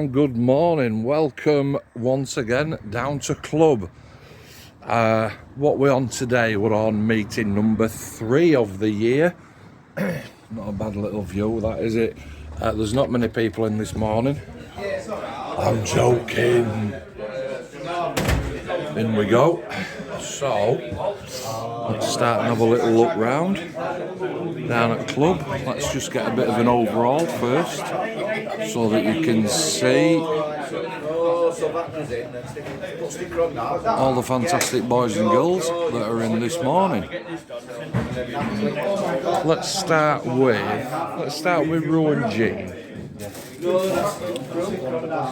and good morning. Welcome once again down to club. What we're on today, we're on meeting number 3 of the year. Not a bad little view, that is it. There's not many people in this morning. I'm joking. In we go. So, let's start and have a little look round down at club. Let's just get a bit of an overall first so that you can see all the fantastic boys and girls that are in this morning. Let's start with Rue and Jean.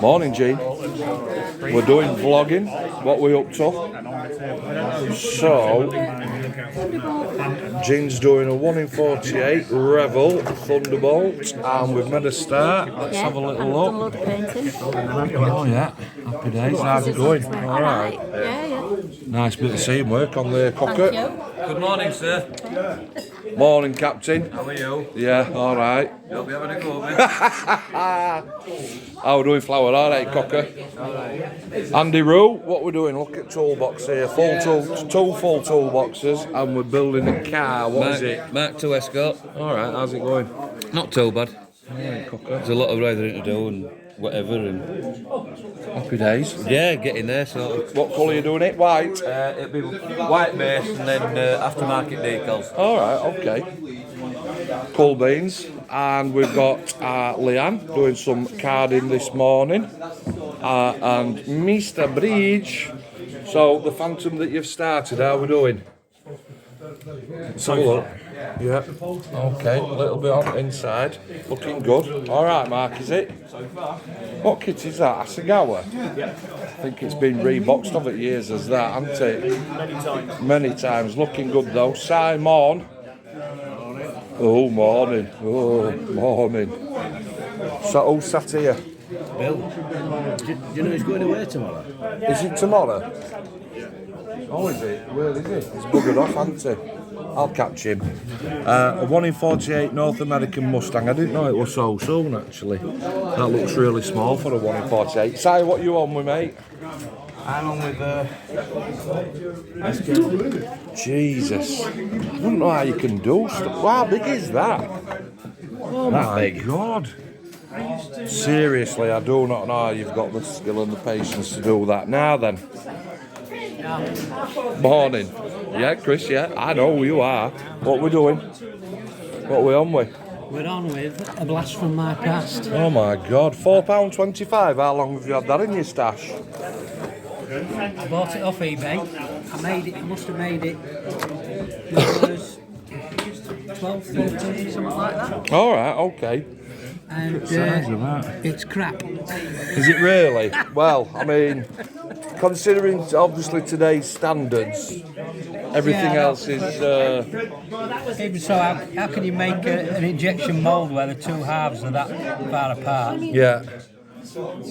Morning, Jean. We're doing vlogging. What we up to? So, Jean's doing a 1 in 48 Revel Thunderbolt, and we've made a start. Let's have a little look. Oh yeah, happy days. How's it going? All right. Yeah. Nice bit of teamwork on the cocker. Good morning, sir. Morning, Captain. How are you? Yeah, all right. You'll be having a go, mate. How we doing, Flower? All right, cocker. Andy Roo, what we're doing? Look at toolbox here. Two full toolboxes, and we're building a car. What is it? Mark 2 Escort. All right, how's it going? Not too bad. All right, cocker. There's a lot of riding to do and whatever. And Happy days. yeah, getting there. So What colour are you doing it? White? it'll be white base and then aftermarket decals. All right, okay. Cool beans. And we've got Leanne doing some carding this morning. And Mr. Bridge. So, the Phantom that you've started, how are we doing? So look. Yeah. Okay, a little bit on the inside. Looking good. All right, Mark, is it? What kit is that? Asagawa? I think it's been reboxed over years as that, hasn't it? Many times. Looking good though. Simon. Oh, morning. Oh, morning. So, who's sat here? Bill, do you know he's going away tomorrow? Is it tomorrow? Oh, is it? Where is it? He's buggered off, hasn't he? I'll catch him. A 1 in 48 North American Mustang. I didn't know it was so soon, actually. That looks really small for a 1 in 48. Si, what you on with, mate? I'm on with Jesus. I don't know how you can do stuff. How big is that? Oh my God. Seriously, I do not know how you've got the skill and the patience to do that. Now then. Morning. Yeah, Chris, yeah, I know who you are. What we doing? What we on with? We're on with a blast from my past. Oh my God, £4.25. How long have you had that in your stash? I bought it off eBay. I must have made it when it was 12, 13, something like that. All right, okay. And it's crap. Is it really? Well, I mean, considering obviously today's standards, everything else is. Even so, how can you make an injection mould where the two halves are that far apart? Yeah.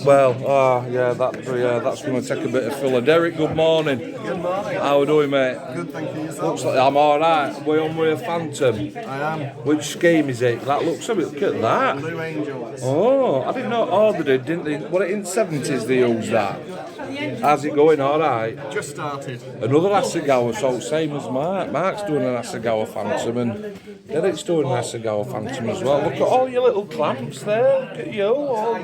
Well, that's going to take a bit of filler. Derek, good morning. Good morning. How are we doing, mate? Good, thank you. Looks like I'm all right. We're on with a Phantom. I am. Which scheme is it? That looks a bit. Look at that. Blue Angels. Oh, I didn't know. Oh, they did, didn't they? What in the 70s they used that? How's it going? All right. Just started. Another Asagawa, so same as Mark. Mark's doing an Asagawa Phantom, and Derek's doing an Asagawa Phantom as well. Look at all your little clamps there. Look at you. All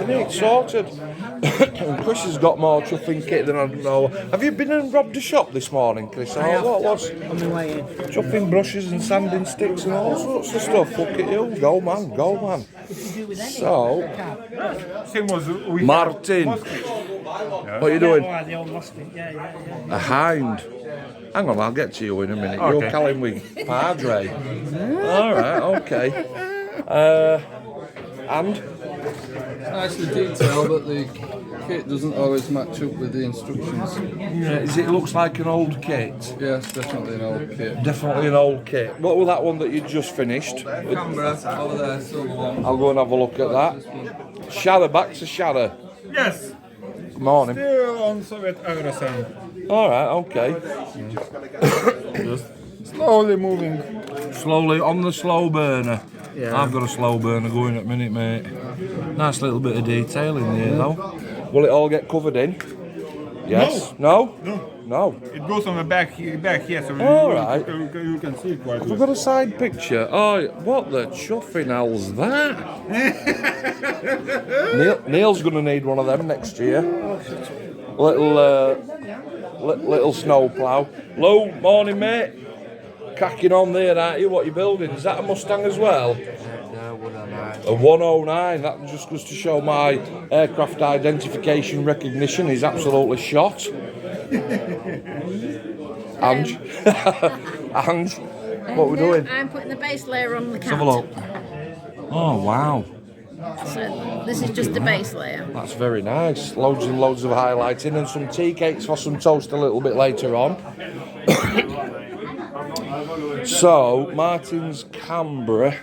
neat sorted. And Chris has got more chuffing kit than I know. Have you been and robbed a shop this morning, Chris? What was? On the way in. Chuffing brushes and sanding sticks and all sorts of stuff. Look at you. Go, man. Go, man. So, Martin. What are you doing? A hind. Hang on, I'll get to you in a minute. You're calling me Padre. All right, okay. And? Nicely detailed, but the kit doesn't always match up with the instructions. Yeah, it looks like an old kit. Yes, definitely an old kit. Definitely an old kit. What was that one that you just finished? Camera over there, silver one. I'll go and have a look at that. Shadder, back to Shadder. Yes, Good morning. still on Soviet Eurosam. All right, okay. Slowly moving. Slowly on the slow burner. Yeah. I've got a slow burner going at the minute, mate. Nice little bit of detail in there though. Will it all get covered in? Yes. No? No. It goes on the back here, so All right. you can see it quite We've well. got a side picture. Oh, what the chuffing hell's that? Neil's going to need one of them next year. Little snow plough. Lou, morning mate. Cracking on there, aren't you? What you building? Is that a Mustang as well? A 109. That just goes to show my aircraft identification recognition is absolutely shot. Ange, Ange, what we doing? I'm putting the base layer on the Let's have a cat. look. Oh wow, So this is just the base layer. that's very nice. Loads and loads of highlighting and some tea cakes for some toast a little bit later on. So Martin's Canberra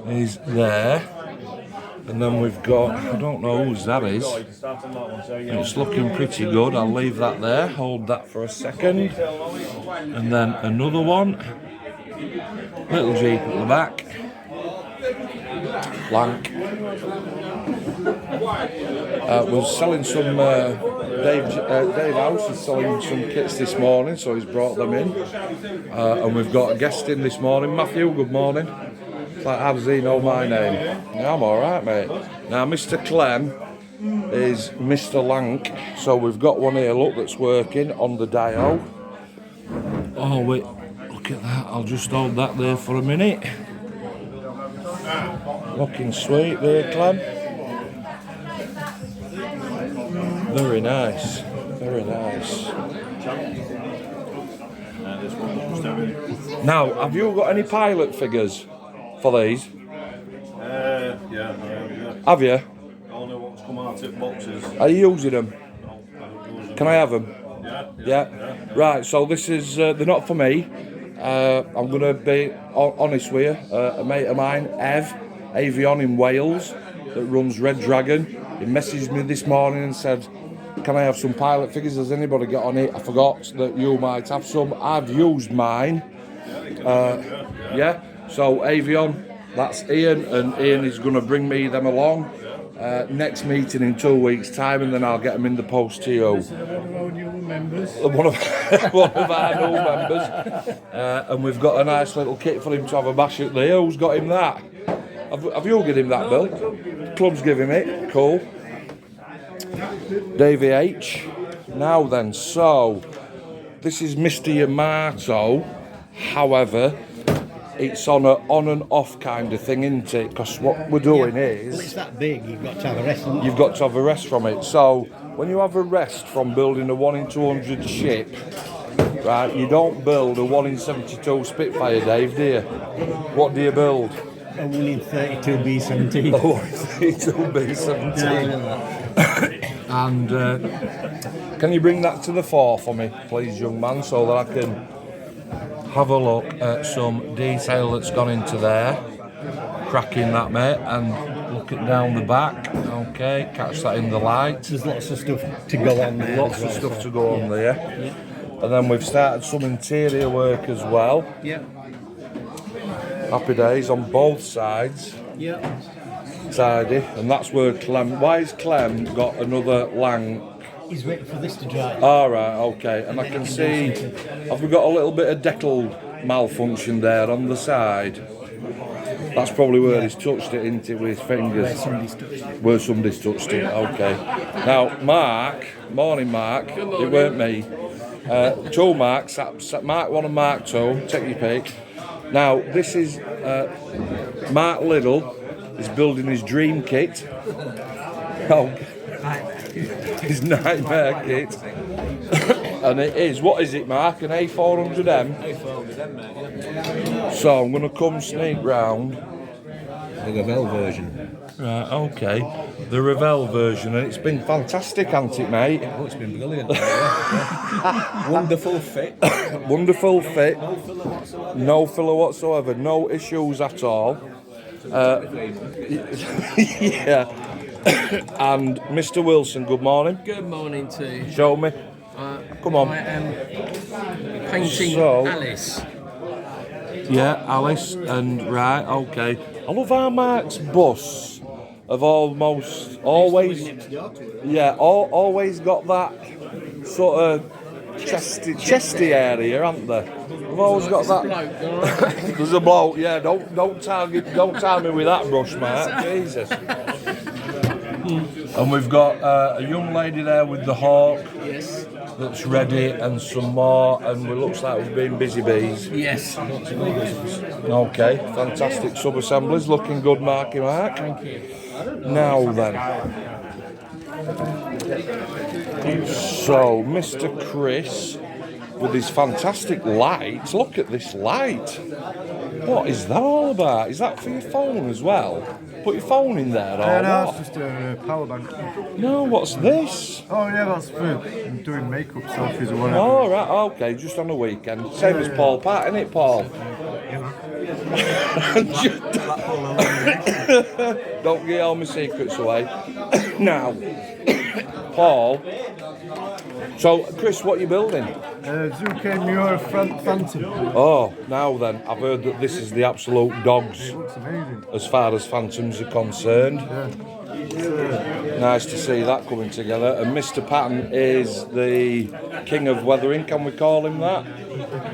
is there, and then we've got, I don't know whose that is. It's looking pretty good. I'll leave that there. Hold that for a second, and then another one. Little Jeep at the back. Lank. We're selling some. Dave House is selling some kits this morning, so he's brought them in. And we've got a guest in this morning. Matthew, good morning. It's like, how does he know my name? Yeah, I'm alright, mate. Now, Mr. Clem is Mr. Lank, so we've got one here, look, that's working on the dial. Oh, wait, look at that. I'll just hold that there for a minute. Looking sweet there, Clem. Very nice, very nice. Now, have you got any pilot figures for these? Yeah. Have you? Only what's come out of boxes. Are you using them? Can I have them? Yeah. Right, so this is, they're not for me. I'm going to be honest with you. A mate of mine, Ev, Avion in Wales, that runs Red Dragon, he messaged me this morning and said, can I have some pilot figures? Has anybody got on it? I forgot that you might have some. I've used mine. Yeah, so Avion, that's Ian, and Ian is going to bring me them along. Next meeting in 2 weeks' time, and then I'll get them in the post to you. One of our new members. And we've got a nice little kit for him to have a bash at there. Who's got him that? Have you given him that, Bill? Club's giving it. Cool. Davey H. Now then, so this is Mr. Yamato. However, it's on and off kind of thing, isn't it? Because what we're doing is... Well, it's that big, you've got to have a rest on it. You've got to have a rest from it. So, when you have a rest from building a 1 in 200 ship, right, you don't build a 1 in 72 Spitfire, Dave, do you? What do you build? A 1 in 32 B-17. A 1 in 32 B-17. And can you bring that to the fore for me, please, young man, so that I can have a look at some detail that's gone into there. Cracking that, mate, and look at down the back. Okay, catch that in the light. There's lots of stuff to go on there. Lots of stuff to go on there. And then we've started some interior work as well. Yeah. Happy days on both sides. Yeah. Tidy. And that's where Clem... Why has Clem got another Lang? He's waiting for this to dry. Alright, okay. And I can see... Have we got a little bit of decal malfunction there on the side? That's probably where he's touched it, isn't it, with his fingers? Where somebody's touched it. Where somebody's touched it, okay. Now, Mark... Morning, Mark. It weren't me. Two Marks. Mark 1 and Mark 2. Take your pick. Now, this is... Mark Liddell is building his dream kit. Oh, his nightmare kit. And it is, what is it, Mark? An A400M? A400M, mate, yeah. So I'm going to come sneak round. The Ravel version. Right, okay. The Ravel version, and it's been fantastic, hasn't it, mate? Oh, it's been brilliant. Wonderful fit. Wonderful fit. No filler whatsoever. No filler whatsoever. No issues at all. Yeah. And Mr. Wilson, good morning. Good morning to you. Show me. Come on. I am painting So- Alice. Yeah, Alice, and right, okay. I love how Mark's bus have almost always, always got that sort of chesty area, haven't they? We've always got that. There's a bloke. Yeah, don't tie me with that brush, mate. Jesus. And we've got a young lady there with the hawk. Yes. That's ready, and some more, and it looks like we've been busy bees. Yes. Okay, fantastic sub-assemblies, looking good, Marky Mark. Thank you. Now then. So, Mr. Chris, with his fantastic lights, look at this light. What is that all about? Is that for your phone as well? Put your phone in there or No, what? it's just a power bank. No, what's this? Oh yeah, that's for doing makeup selfies or whatever. All right, okay, just on the weekend. Same as Paul Pat, isn't it, Paul? Don't get all my secrets away. Now, Paul. So, Chris, what are you building? Zuke Muir Phantom. Oh, now then, I've heard that this is the absolute dogs Looks amazing. as far as phantoms are concerned. Nice to see that coming together. And Mr. Patton is the king of weathering, can we call him that?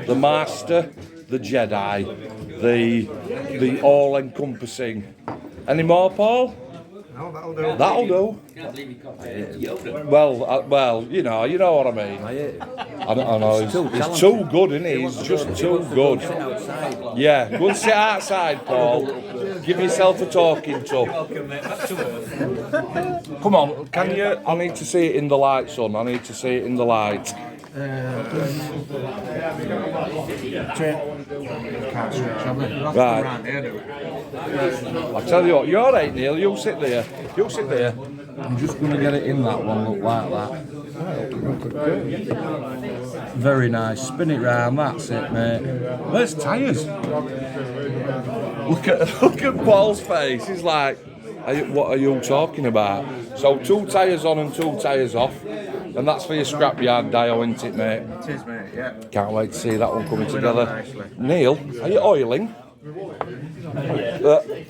The master, the Jedi, the all-encompassing. Any more, Paul? No, that'll do. That'll do. Well, you know what I mean. I know. He's too good, isn't he? He's just too good. Yeah, go and sit outside, Paul. Give yourself a talking to. Come on, can you? I need to see it in the light, son. I need to see it in the light. Right. I'll tell you what, you're alright, Neil. You sit there. You sit there. I'm just going to get it in that one, look like that. Very nice. Spin it round. That's it, mate. Where's tyres? Look at Paul's face. He's like, what are you talking about? So 2 tyres on and 2 tyres off. And that's for your scrapyard Dio, isn't it, mate? It is, mate, yeah. Can't wait to see that one coming together. Neil, are you oiling?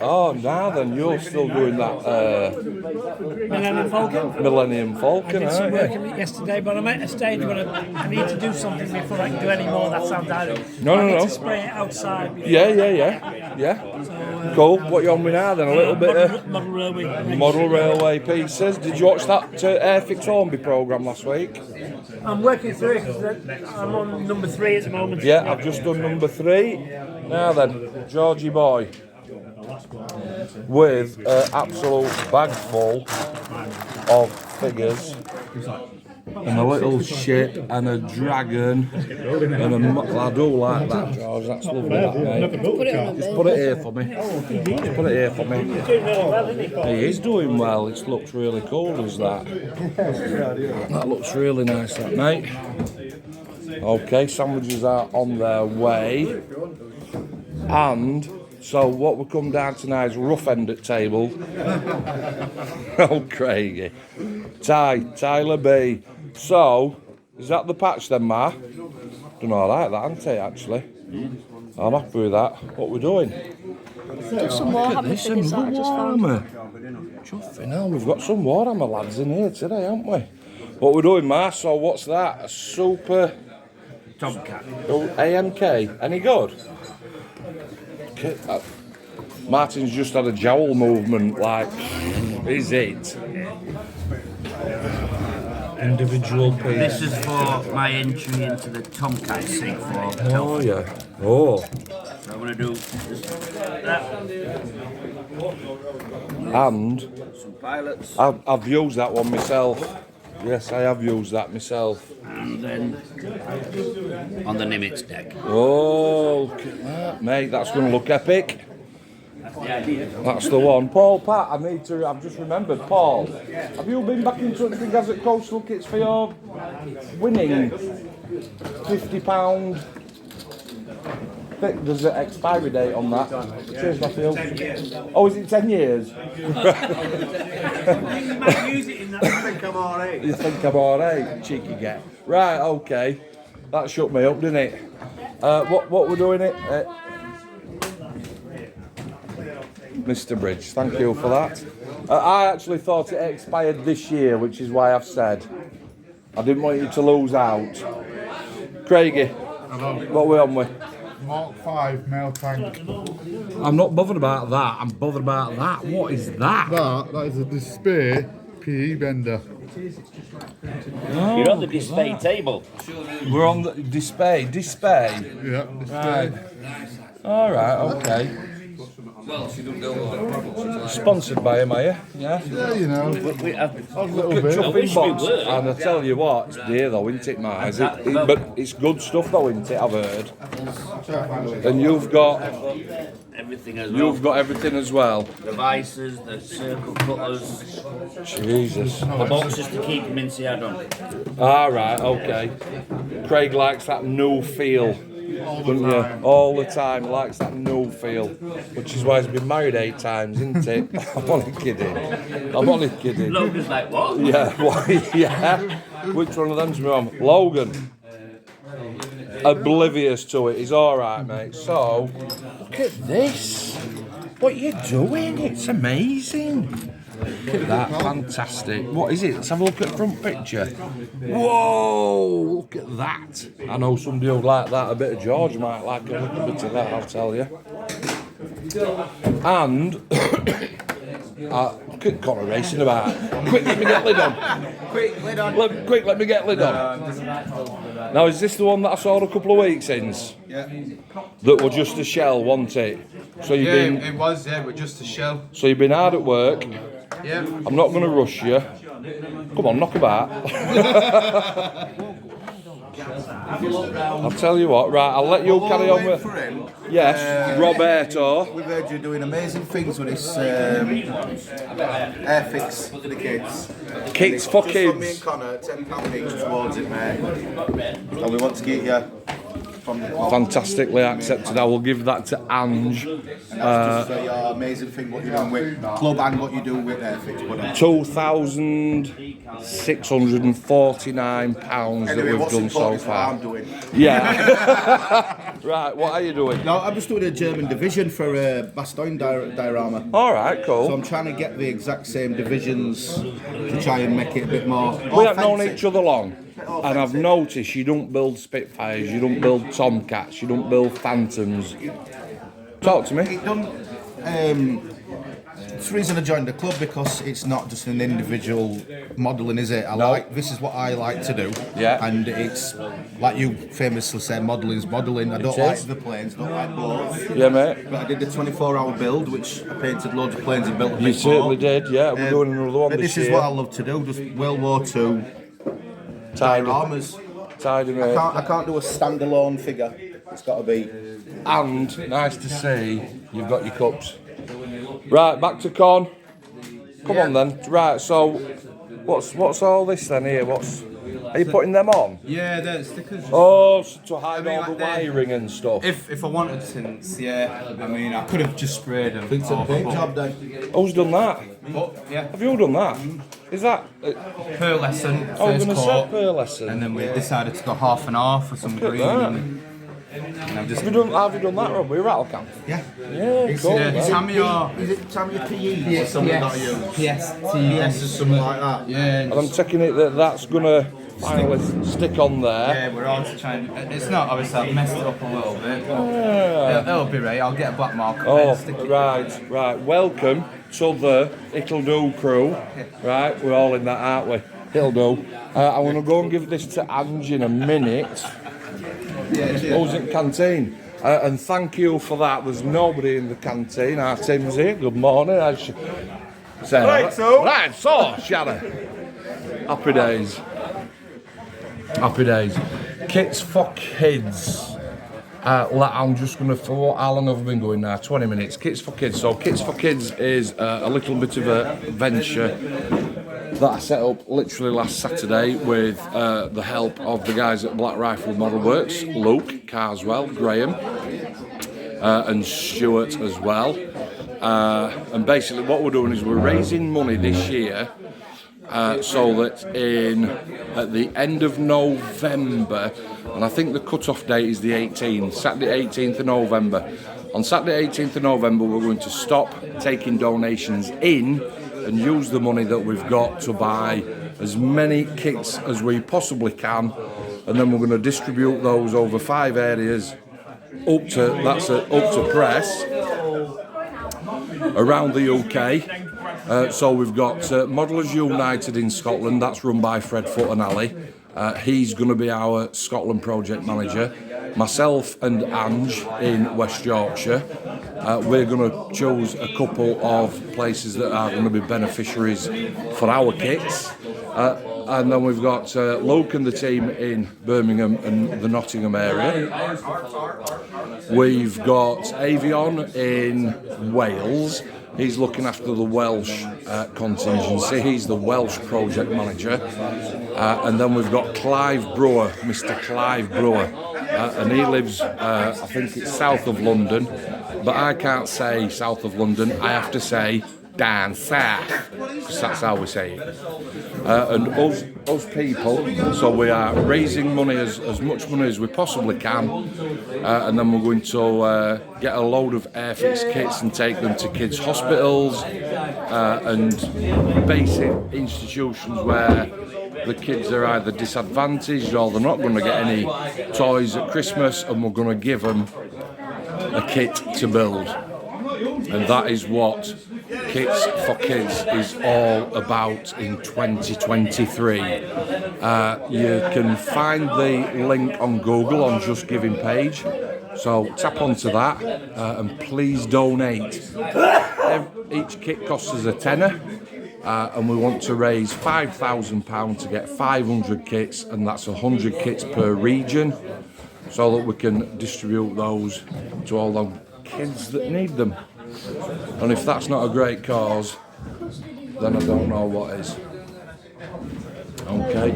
Oh, now then, you're still doing that Millennium Falcon. Millennium Falcon, I did some aren't work you? on it yesterday, but I'm at a stage where I need to do something before I can do any more. That sounds idle. No. I need to spray it outside. before- Yeah. Cool. What you on with now then? A little bit of Model railway. model railway pieces. Did you watch that Airfix Hornby programme last week? I'm working through it because I'm on number 3 at the moment. Yeah, I've just done number 3. Now then, Georgie boy, with an absolute bag full of figures, and a little ship, and a dragon, and I do like that, George. That's lovely, that, mate. Just put it here for me. Just put it here for me. He is doing well. It looks really cool, does that? That looks really nice, that, mate. Okay, sandwiches are on their way. And so what will come down tonight is rough end at table. Oh, Craigie. Tyler B. So, is that the patch then, Ma? Done all right, that, hasn't it, actually? I'm happy with that. What we're doing? Some more Hammer figures that I just found. Chuffing hell, we've got some Warhammer lads in here today, haven't we? What we're doing, Ma? So what's that? A super... Tomcat. Oh, AMK. Any good? Martin's just had a jowl movement, like, is it? Individual piece. This is for my entry into the Tomcat Sig for Oh, yeah. Oh. So I'm going to do that. And Some pilots. I've used that one myself. Yes, I have used that myself. And then on the Nimitz deck. Oh, look at that, mate. That's going to look epic. That's the one. Paul, Pat, I've just remembered. Paul, have you been back in touch with Gazette Coastal Kits for your winning £50? There's an expiry date on that. Cheers, Matthew. Oh, is it 10 years? You might use it in that. I think I'm alright. You think I'm alright? Cheeky get. Right, okay. That shut me up, didn't it? What we're doing it? Mr. Bridge, thank you for that. I actually thought it expired this year, which is why I've said I didn't want you to lose out. Craigie, what are we on with? Mark 5 male tank. I'm not bothered about that. I'm bothered about that. What is that? That is a display PE bender. You're on the display table. We're on the display. Yeah, display. Right. All right. Okay. Sponsored by him, are you? Yeah. Yeah, you know, We have, a little bit. Chuffing box. were. And I tell you what, it's dear though, isn't it, Mars? But it's good stuff though, isn't it? I've heard. And you've got everything as well. everything as well. The vices, the circle cutters, Jesus. the boxes to keep them in on. All right. Okay. Craig likes that new feel. Doesn't you? All the time, likes that new feel, which is why he's been married 8 times, isn't it? I'm only kidding. Logan's like, what? Yeah, why? Yeah. Which one of them's wrong? Logan. Oblivious to it. He's all right, mate. So, look at this. What are you doing? It's amazing. Look at that, fantastic. What is it? Let's have a look at the front picture. Whoa, look at that. I know somebody who'd like that. A bit of George might like a little bit of that, I'll tell you. And, look at Connor racing about. Quick, let me get lid on. Quick, lid on. Quick, let me get lid on. Now, is this the one that I saw a couple of weeks since? Yeah. That were just a shell, wasn't it? So you've been, it was, but just a shell. so you've been hard at work. Yeah. I'm not going to rush you. Come on, knock about. I'll tell you what, right, I'll let you carry on with... For him, Yes, Roberto. we've heard you doing amazing things with this Airfix for the kids. Kits for Just from me kids. and Connor, £10 each towards it, mate. And we want to get you from the club. Fantastically accepted. I will give that to Ange. And that's just for your amazing thing what you're doing with club and what you do with Airfix. £2,649 that Anyway, we've what's done so important is what far. I'm doing. Yeah. Right, what are you doing? No, I'm just doing a German division for Bastogne diorama. All right, So cool. I'm trying to get the exact same divisions to try and make it a bit more We have known authentic. each other long, and I've noticed you don't build Spitfires, you don't build Tomcats, you don't build Phantoms. Talk to me. It done, it's the reason I joined the club, because it's not just an individual modelling, is it? This is what I like to do. Yeah. And it's like you famously said, modelling's modelling. I don't like the planes, don't like boats. Yeah, mate. But I did the 24-hour build, which I painted loads of planes and built a You big certainly boat. did, yeah. We're doing another one But this this is year. what I love to do, just World War II Tidy. dioramas. Tidy, mate. I can't do a standalone figure. It's got to be. And nice to see you've got your cups. Right, back to Con. Come on then. Right, so what's all this then here? Are you putting them on? Yeah, the stickers. Oh, so to hide I mean, all the like they're- wiring and stuff. If I wanted to, yeah, I mean, I could have just sprayed them. It's a paint job then. Who's done that? But, yeah, Have you done that? Is that? per lesson, I was first going to say coat, per lesson. and then we decided to go half and half for some green. that. And I've just Have you done that, Rob? With rattle can? Yeah. Yeah, cool. yeah, man. Tammy or Is it Tammy PE or something that you? PS or something like that. Yeah, And I'm taking it that's going to finally stick on there. yeah, we're all just trying. It's not obviously I've messed it up a little bit. But it'll be right. I'll get a black marker. Oh, stick it. right. Welcome to the It'll Do crew. Right, we're all in that, aren't we? It'll do. I'm going to go and give this to Ange in a minute. Who's in the canteen? And thank you for that. There's nobody in the canteen. Our Tim's here. Good morning. Right, so, Shannon. Happy days. Happy days. Kits for kids. I'm just going to, how long have we been going now? 20 minutes. Kits for kids. So Kits for Kids is a little bit of a venture that I set up literally last Saturday with the help of the guys at Black Rifle Model Works, Luke Carswell, Graham, and Stuart as well. And basically what we're doing is we're raising money this year so that at the end of November, and I think the cut-off date is the 18th, Saturday 18th of November. On Saturday 18th of November we're going to stop taking donations in and use the money that we've got to buy as many kits as we possibly can, and then we're going to distribute those over 5 areas up to press around the UK. So we've got Modellers United in Scotland, that's run by Fred Foot and Ali. He's going to be our Scotland project manager. Myself and Ange in West Yorkshire. We're going to choose a couple of places that are going to be beneficiaries for our kits. And then we've got Luke and the team in Birmingham and the Nottingham area. We've got Avion in Wales. He's looking after the Welsh contingency. He's the Welsh project manager. And then we've got Clive Brewer, Mr. Clive Brewer. And he lives, I think it's south of London. But I can't say south of London. I have to say down south, because that's how we say it. And us people, so we are raising money, as much money as we possibly can, and then we're going to get a load of Airfix kits and take them to kids' hospitals and basic institutions where the kids are either disadvantaged or they're not going to get any toys at Christmas, and we're going to give them a kit to build. And that is what Kits for Kids is all about in 2023. You can find the link on Google on Just Giving page, so tap onto that and please donate. Each kit costs us a tenner, and we want to raise £5,000 to get 500 kits, and that's 100 kits per region, so that we can distribute those to all the kids that need them. And if that's not a great cause, then I don't know what is. Okay,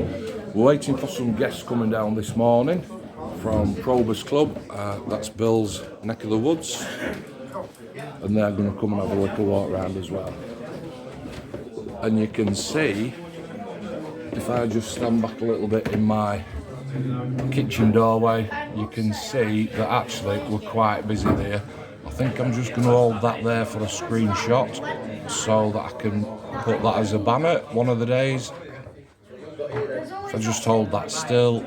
we're waiting for some guests coming down this morning from Probus Club. That's Bill's neck of the woods, and they're going to come and have a little walk around as well. And you can see, if I just stand back a little bit in my kitchen doorway, you can see that actually we're quite busy there. I think I'm just going to hold that there for a screenshot so that I can put that as a banner one of the days. If I just hold that still,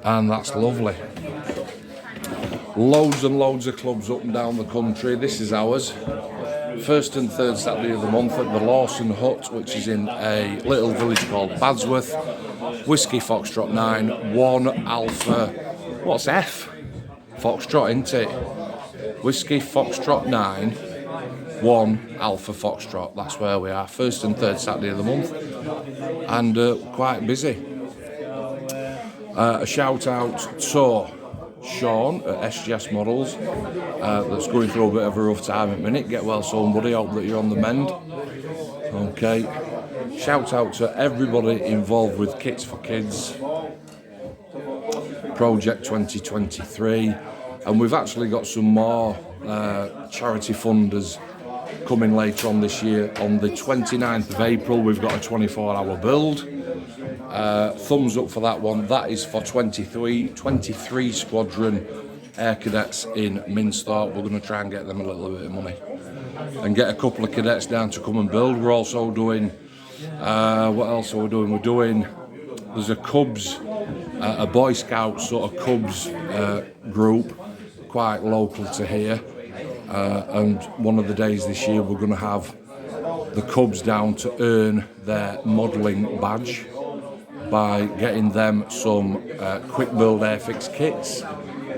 and that's lovely. Loads and loads of clubs up and down the country. This is ours. First and third Saturday of the month at the Lawson Hut, which is in a little village called Badsworth. Whiskey Foxtrot 9, 1 Alpha. What's F? Foxtrot, isn't it? Whiskey Foxtrot 9, 1 Alpha Foxtrot. That's where we are. First and third Saturday of the month, and quite busy. A shout out to Sean at SGS Models, that's going through a bit of a rough time at the minute. Get well soon, buddy. Hope that you're on the mend. Okay. Shout out to everybody involved with Kits for Kids Project 2023, and we've actually got some more charity funders coming later on this year. On the 29th of April, we've got a 24-hour build. Thumbs up for that one. That is for 23 Squadron Air Cadets in Minster. We're going to try and get them a little bit of money and get a couple of cadets down to come and build. We're also doing, what else are we doing? We're doing, there's a Cubs, a Boy Scout sort of Cubs group, quite local to here. And one of the days this year we're going to have the Cubs down to earn their modelling badge by getting them some quick build Airfix kits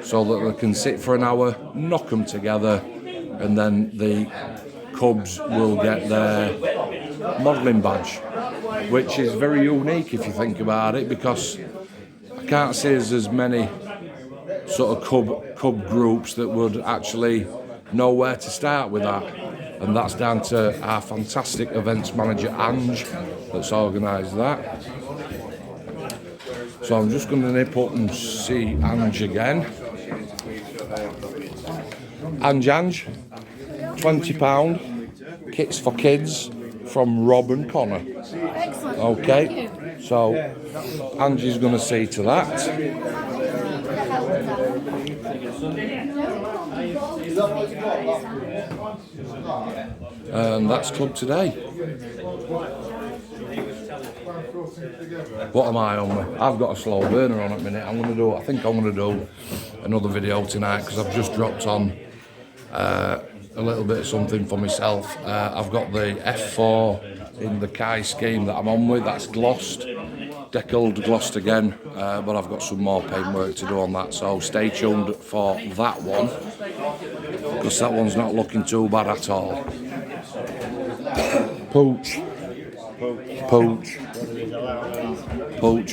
so that they can sit for an hour, knock them together, and then the Cubs will get their modelling badge, which is very unique if you think about it, because I can't say there's many sort of Cub groups that would actually know where to start with that, and that's down to our fantastic events manager Ange that's organised that. So I'm just going to nip up and see Ange again. Ange, £20 Kits for Kids from Rob and Connor. Excellent. Okay, so Angie's going to see to that. And that's Club Today. What am I on with? I've got a slow burner on at the minute. I think I'm gonna do another video tonight because I've just dropped on a little bit of something for myself. I've got the F4 in the Kai scheme that I'm on with. That's glossed, deckled, glossed again, but I've got some more paintwork to do on that, so stay tuned for that one because that one's not looking too bad at all. Pooch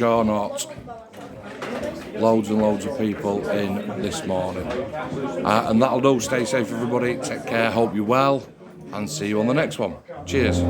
or not, loads and loads of people in this morning, and that'll do. Stay safe everybody, take care, hope you're well, and see you on the next one. Cheers.